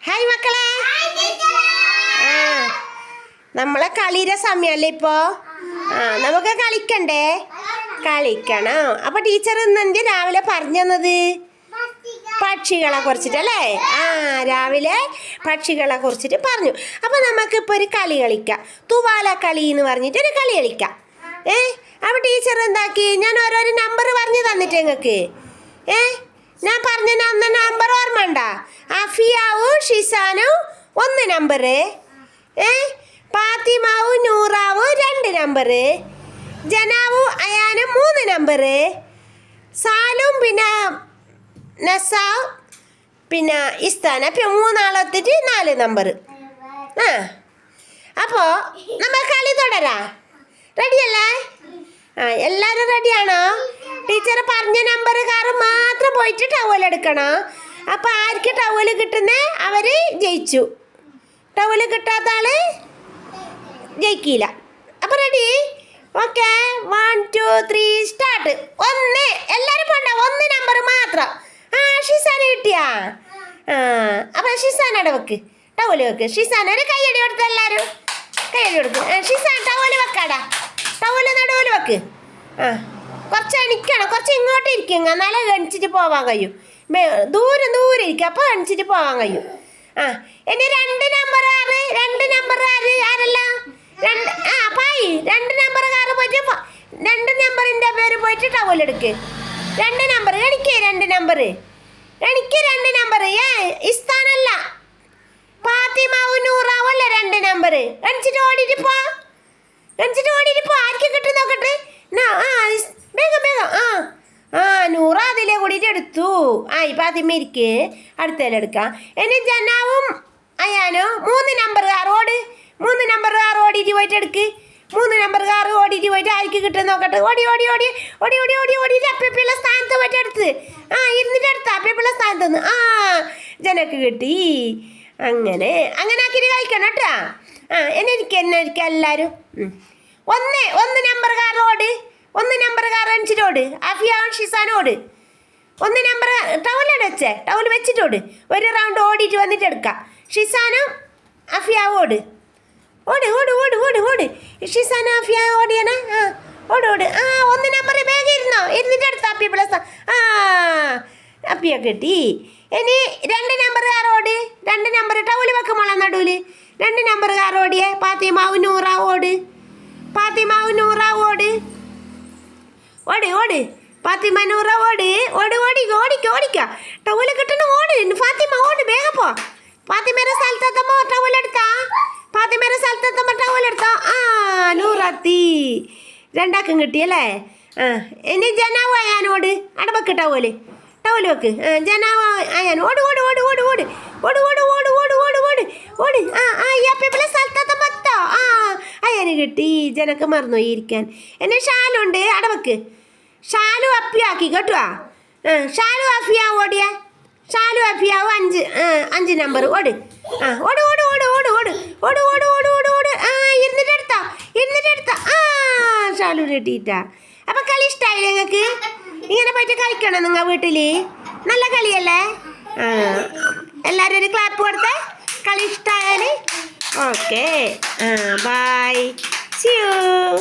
Hi മക്കളെ. ആ നമ്മളെ കളിയുടെ സമയമല്ലേ ഇപ്പോൾ. നമുക്ക് കളിക്കണ്ടേ? കളിക്കണം. അപ്പോൾ ടീച്ചർ ഇന്ന് രാവിലെ പറഞ്ഞു തന്നത് പക്ഷികളെ കുറിച്ചിട്ടല്ലേ? രാവിലെ പക്ഷികളെ കുറിച്ചിട്ട് പറഞ്ഞു. അപ്പോൾ നമുക്കിപ്പോൾ ഒരു കളി കളിക്കാം. തൂവാല കളി എന്ന് പറഞ്ഞിട്ടൊരു കളി കളിക്കാം. അപ്പോൾ ടീച്ചർ എന്താക്കി, ഞാൻ ഓരോരോ നമ്പർ പറഞ്ഞു തന്നിട്ട് നിങ്ങൾക്ക് ഞാൻ പറഞ്ഞ നമ്പർ ഓർമ്മ ഉണ്ടോ? അഫിയാവും ഷിസാനും 1 നമ്പർ, ഫാത്തിമാവും നൂറാവും 2 നമ്പർ, ജനാവും അയാനും 3 നമ്പർ, സാലും പിന്നെ നസാവും പിന്നെ ഇസ്താന മൂന്നാളെത്തിട്ട് 4 നമ്പർ. അപ്പോൾ നമ്മൾ കളി തുടരാം. റെഡിയല്ലേ? എല്ലാവരും റെഡിയാണോ? ടീച്ചർ പറഞ്ഞ നമ്പറുകാർ മാത്രം പോയിട്ട് ടവൽ എടുക്കണം. അപ്പോൾ ആർക്ക് ടവൽ കിട്ടുന്നേ അവർ ജയിച്ചു. ടവൽ കിട്ടാത്ത ആള് ജയിക്കില്ല. അപ്പോൾ റെഡി? Okay, 1 2 3 start. 1. എല്ലാവരും പോണ്ട, 1 നമ്പർ മാത്രം. ഷിസാന കിട്ടിയാ? അപ്പോൾ ഷിസാനയുടെ വെക്ക്, ടവൽ വെക്ക്. ഷിസാന ഒരു കൈയടി കൊടുത്ത്, എല്ലാവരും കൈയടി കൊടുക്കും. ഷിസാൻ ടവൽ വെക്കാടാ, ടവൽ നടുവിൽ വെക്ക്. കുറച്ച് എണിക്കണം, കുറച്ച് ഇങ്ങോട്ട് ഇരിക്കുക, എന്നാലേ എണിച്ചിട്ട് പോവാൻ കഴിയും. ദൂരെ ഇരിക്കുക, അപ്പോൾ എണിച്ചിട്ട് പോവാൻ കഴിയും. ഇനി 2 നമ്പർ 6, 2 നമ്പർ 6 ആരല്ല? 2 നമ്പറുകാർ പോയിട്ട് 2 നമ്പറിൻ്റെ പേര് പോയിട്ട് ടവൽ എടുക്ക്. 2 നമ്പർ എനിക്ക്, 2 നമ്പർ എനിക്ക്, 2 നമ്പർ. ഇസ്താനല്ല, ഫാത്തിമാവും നൂറാവും അല്ല 2 നമ്പർ. എണിച്ചിട്ട് ഓടിയിട്ട് പോ, ആർക്ക് കിട്ടും നോക്കട്ടെ. വേഗം. നൂറ അതിലെ കൂടിയിട്ട് എടുത്തു. ഈ ഫാത്തിമ ഇരിക്കേ, അടുത്തേലെടുക്കാം. ഇനി ജനാവും അയാനോ 3 നമ്പറുകാർ ഓട്. 3 നമ്പറുകാർ ഓടിയിട്ട് പോയിട്ട് എടുക്ക്. 3 നമ്പറുകാർ ഓടിയിട്ട് പോയിട്ട് ആർക്ക് കിട്ടും നോക്കട്ടെ. ഓടി അപ്പിയുള്ള സ്ഥാനത്ത് പോയിട്ട് എടുത്ത്. ഇരുന്നിട്ട് എടുത്ത അപ്പിയുള്ള സ്ഥാനത്ത് നിന്ന് ജനക്ക് കിട്ടി. അങ്ങനെ ആക്കിയിട്ട് കളിക്കണം കേട്ടോ. എനിക്ക് എല്ലാവരും 1 നമ്പറുകാരോട്, 1 നമ്പറുകാർ എണിച്ചിട്ടോട്. അഫിയാവും ഷിസാനോട് 1 നമ്പർ ടവലാണ് വെച്ചേ, ടവൽ വെച്ചിട്ടോട്. ഒരു റൗണ്ട് ഓടിയിട്ട് വന്നിട്ട് എടുക്കാം. ഷിസാനും അഫിയാവോട്. ഓട്. ഷിസാന അഫിയാവ് ഓടിയാണ്. ഓട്. 1 നമ്പർ വേഗം ഇരുന്നോ, ഇരുന്നിട്ട് എടുത്ത അപ്പി പ്ലസ്. അപ്പിയെ കിട്ടി. ഇനി 2 നമ്പറുകാരോട്. 2 നമ്പർ ടവൽ വെക്കുമ്പോൾ നടുവിൽ 2 നമ്പറുകാരോടിയേ. ഫാത്തിമാവും നൂറാവോട്. ഓട്. ഫാത്തിമ നൂറ ഓടിക്ക. ടവൽ കിട്ടണ ഓട്. ഫാത്തിമ ഓട്, വേഗം പോ. ഫാത്തിമയുടെ സ്ഥലത്തെത്തുമ്പോൾ ടവൽ എടുത്താ. നൂറത്തി 2 കിട്ടിയല്ലേ? ഇനി ജനാവ് അയാനോട് അടവക്ക് ടവൽ വെക്ക്. ജനാവ് അയാൻ ഓട്. സ്ഥലത്തെത്തുമ്പോ അയാന് കിട്ടി. ജനക്ക് മറന്നുപോയി ഇരിക്കാൻ. എന്നെ ഷാലുണ്ട്, അടവക്ക്. ഷാലു അപ്പിയാക്കി കേട്ടോ. ഷാലു അഫിയാവ് ഓടിയ. ഷാലു അഫിയാവ് 5 നമ്പർ. ഓട്. ഇരുന്നിട്ടെടുത്ത ഷാലു കിട്ടിയിട്ടാ. അപ്പൊ കളി ഇഷ്ടമായില്ലേ നിങ്ങൾക്ക്? ഇങ്ങനെ പോയിട്ട് കളിക്കണം നിങ്ങൾ വീട്ടിൽ. നല്ല കളിയല്ലേ? എല്ലാവരും ഒരു ക്ലാപ്പ് കൊടുത്തേ കളി ഇഷ്ടമായാൽ. Okay, bye, see U.